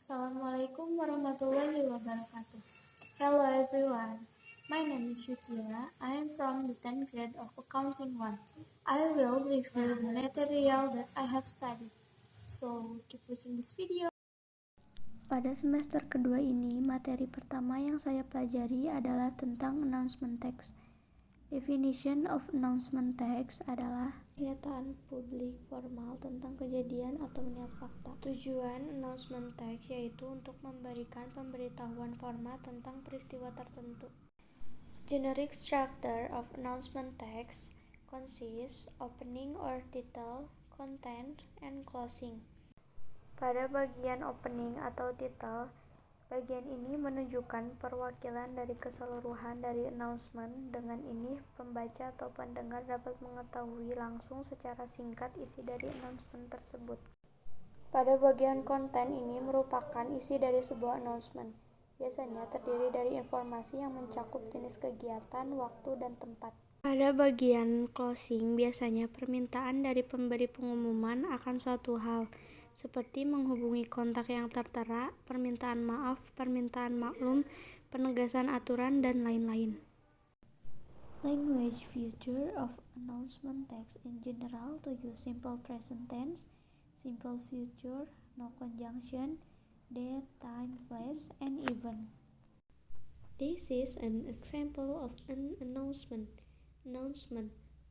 Assalamualaikum warahmatullahi wabarakatuh. Hello everyone. My name is Yutia. I am from the 10th grade of Accounting 1. I will review the material that I have studied. So, keep watching this video. Pada semester kedua ini, materi pertama yang saya pelajari adalah tentang announcement text. Definition of announcement text adalah pernyataan publik formal tentang kejadian atau niat fakta. Tujuan announcement text yaitu untuk memberikan pemberitahuan formal tentang peristiwa tertentu. Generic structure of announcement text consists opening or title, content, and closing. Pada bagian opening atau title, bagian ini menunjukkan perwakilan dari keseluruhan dari announcement. Dengan ini, pembaca atau pendengar dapat mengetahui langsung secara singkat isi dari announcement tersebut. Pada bagian konten ini merupakan isi dari sebuah announcement. Biasanya terdiri dari informasi yang mencakup jenis kegiatan, waktu, dan tempat. Pada bagian closing, biasanya permintaan dari pemberi pengumuman akan suatu hal, seperti menghubungi kontak yang tertera, permintaan maaf, permintaan maklum, penegasan aturan, dan lain-lain. Language feature of announcement text in general to use simple present tense, simple future, no conjunction, date, time, place, and event. This is an example of an announcement.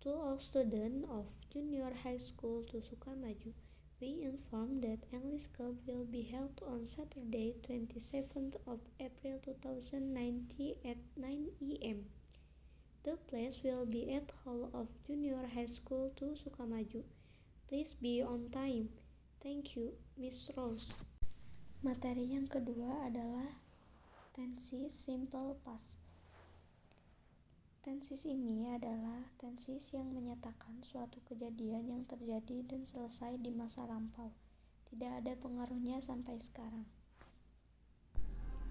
To all students of junior high school to Sukamaju, we inform that English Club will be held on Saturday, 27th of April 2019 at 9 a.m. The place will be at Hall of Junior High School to Sukamaju. Please be on time. Thank you, Miss Rose. Materi yang kedua adalah tenses simple past. Tenses ini adalah tenses yang menyatakan suatu kejadian yang terjadi dan selesai di masa lampau. Tidak ada pengaruhnya sampai sekarang.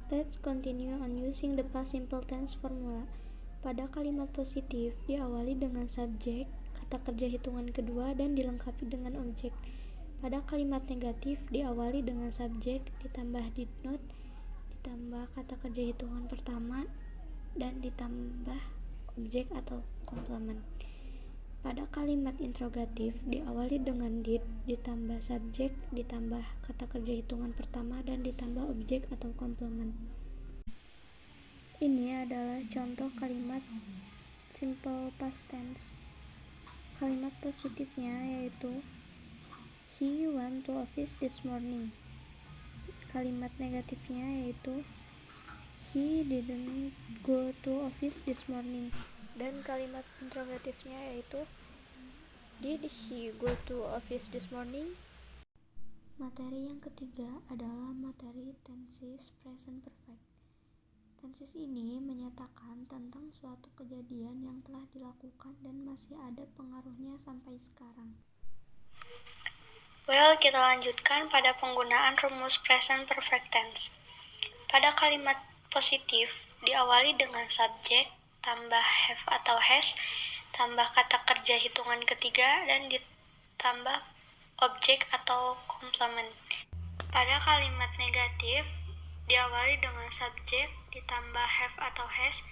Let's continue on using the past simple tense formula. Pada kalimat positif diawali dengan subjek, kata kerja hitungan kedua, dan dilengkapi dengan objek. Pada kalimat negatif diawali dengan subjek, ditambah did not, ditambah kata kerja hitungan pertama, dan ditambah objek atau komplement. Pada kalimat interrogatif diawali dengan did, ditambah subjek, ditambah kata kerja hitungan pertama, dan ditambah objek atau komplement. Ini adalah contoh kalimat simple past tense. Kalimat positifnya yaitu he went to office this morning. Kalimat negatifnya yaitu he didn't go to office this morning. Dan kalimat interrogatifnya yaitu did he go to office this morning? Materi yang ketiga adalah materi tenses present perfect. Tenses ini menyatakan tentang suatu kejadian yang telah dilakukan dan masih ada pengaruhnya sampai sekarang. Well, kita lanjutkan pada penggunaan rumus present perfect tense. Pada kalimat positif diawali dengan subjek, tambah have atau has, tambah kata kerja hitungan ketiga, dan ditambah objek atau komplement. Pada kalimat negatif diawali dengan subjek, ditambah have atau has,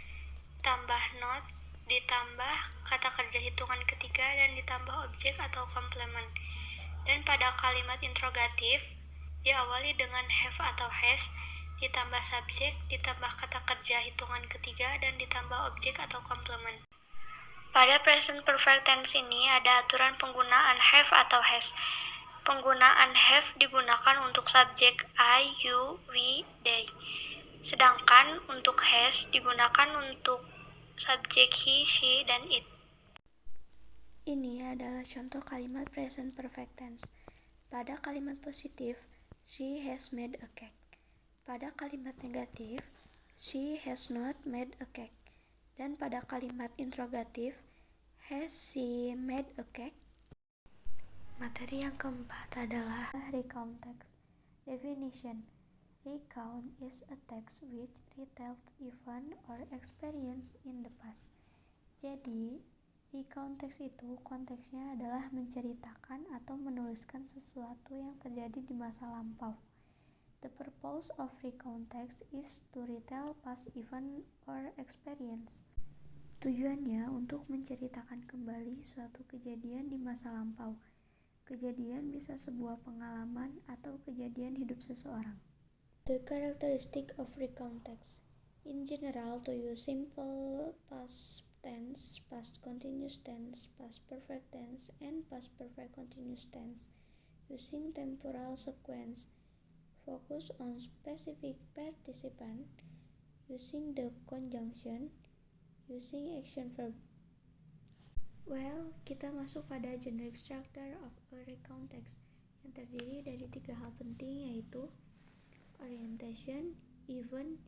tambah not, ditambah kata kerja hitungan ketiga, dan ditambah objek atau komplement. Dan pada kalimat interrogatif diawali dengan have atau has, ditambah subjek, ditambah kata kerja hitungan ketiga, dan ditambah objek atau komplement. Pada present perfect tense ini ada aturan penggunaan have atau has. Penggunaan have digunakan untuk subjek I, you, we, they. Sedangkan untuk has digunakan untuk subjek he, she, dan it. Ini adalah contoh kalimat present perfect tense. Pada kalimat positif, she has made a cake. Pada kalimat negatif, she has not made a cake. Dan pada kalimat interrogatif, has she made a cake? Materi yang keempat adalah recount text. Definition: recount is a text which retells event or experience in the past. Jadi, recount text itu konteksnya adalah menceritakan atau menuliskan sesuatu yang terjadi di masa lampau. The purpose of recount text is to retell past event or experience. Tujuannya untuk menceritakan kembali suatu kejadian di masa lampau. Kejadian bisa sebuah pengalaman atau kejadian hidup seseorang. The characteristic of recount text. In general, to use simple past tense, past continuous tense, past perfect tense, and past perfect continuous tense, using temporal sequence, focus on specific participant, using the conjunction, using action verb. Well, kita masuk pada generic structure of a recount text yang terdiri dari 3 hal penting, yaitu orientation, event,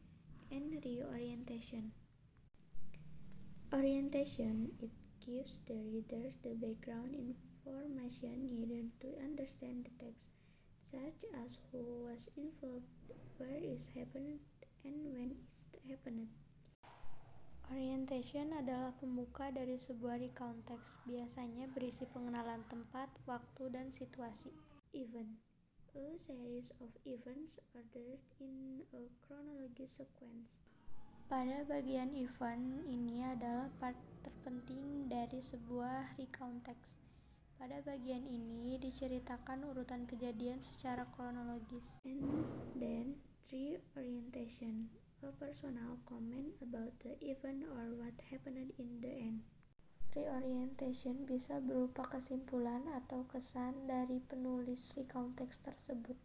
and reorientation. Orientation, it gives the readers the background information needed to understand the text, such as who was involved, where it happened, and when it happened. Orientation adalah pembuka dari sebuah recount text, biasanya berisi pengenalan tempat, waktu, dan situasi. Event, a series of events ordered in a chronological sequence. Pada bagian event, ini adalah part terpenting dari sebuah recount text. Pada bagian ini diceritakan urutan kejadian secara kronologis. And then, reorientation, a personal comment about the event or what happened in the end. Reorientation bisa berupa kesimpulan atau kesan dari penulis recount text tersebut.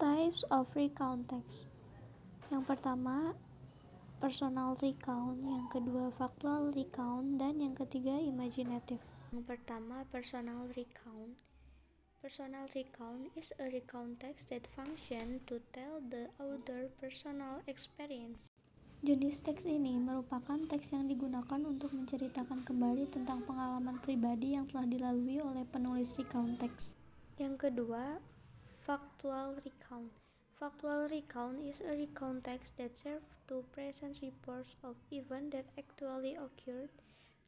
Types of recount text. Yang pertama, personal recount, yang kedua factual recount, dan yang ketiga imaginative. Yang pertama, personal recount. Personal recount is a recount text that function to tell the author personal experience. Jenis teks ini merupakan teks yang digunakan untuk menceritakan kembali tentang pengalaman pribadi yang telah dilalui oleh penulis recount text. Yang kedua, factual recount. Factual recount is a recount text that serves to present reports of events that actually occurred,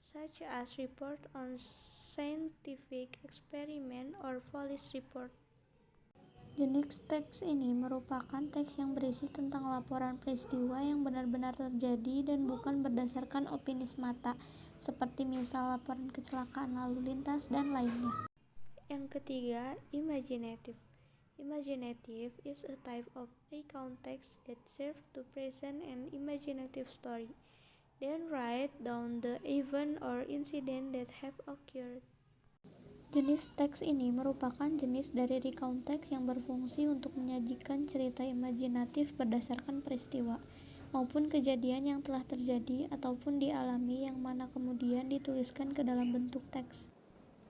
such as report on scientific experiment or police report. Jenis teks ini merupakan teks yang berisi tentang laporan peristiwa yang benar-benar terjadi dan bukan berdasarkan opini semata, seperti misal laporan kecelakaan lalu lintas dan lainnya. Yang ketiga, imaginative. Imaginative is a type of recount text that serves to present an imaginative story, then write down the event or incident that have occurred. Jenis teks ini merupakan jenis dari recount text yang berfungsi untuk menyajikan cerita imajinatif berdasarkan peristiwa maupun kejadian yang telah terjadi ataupun dialami yang mana kemudian dituliskan ke dalam bentuk teks.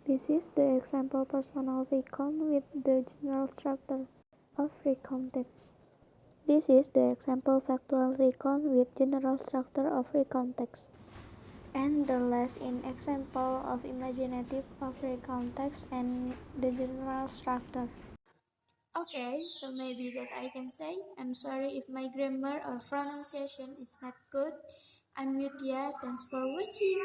This is the example personal recount with the general structure of recount text. This is the example factual recount with general structure of recount text. And the last in example of imaginative of recount text and the general structure. Okay, so maybe that I can say, I'm sorry if my grammar or pronunciation is not good. I'm Yutia, thanks for watching.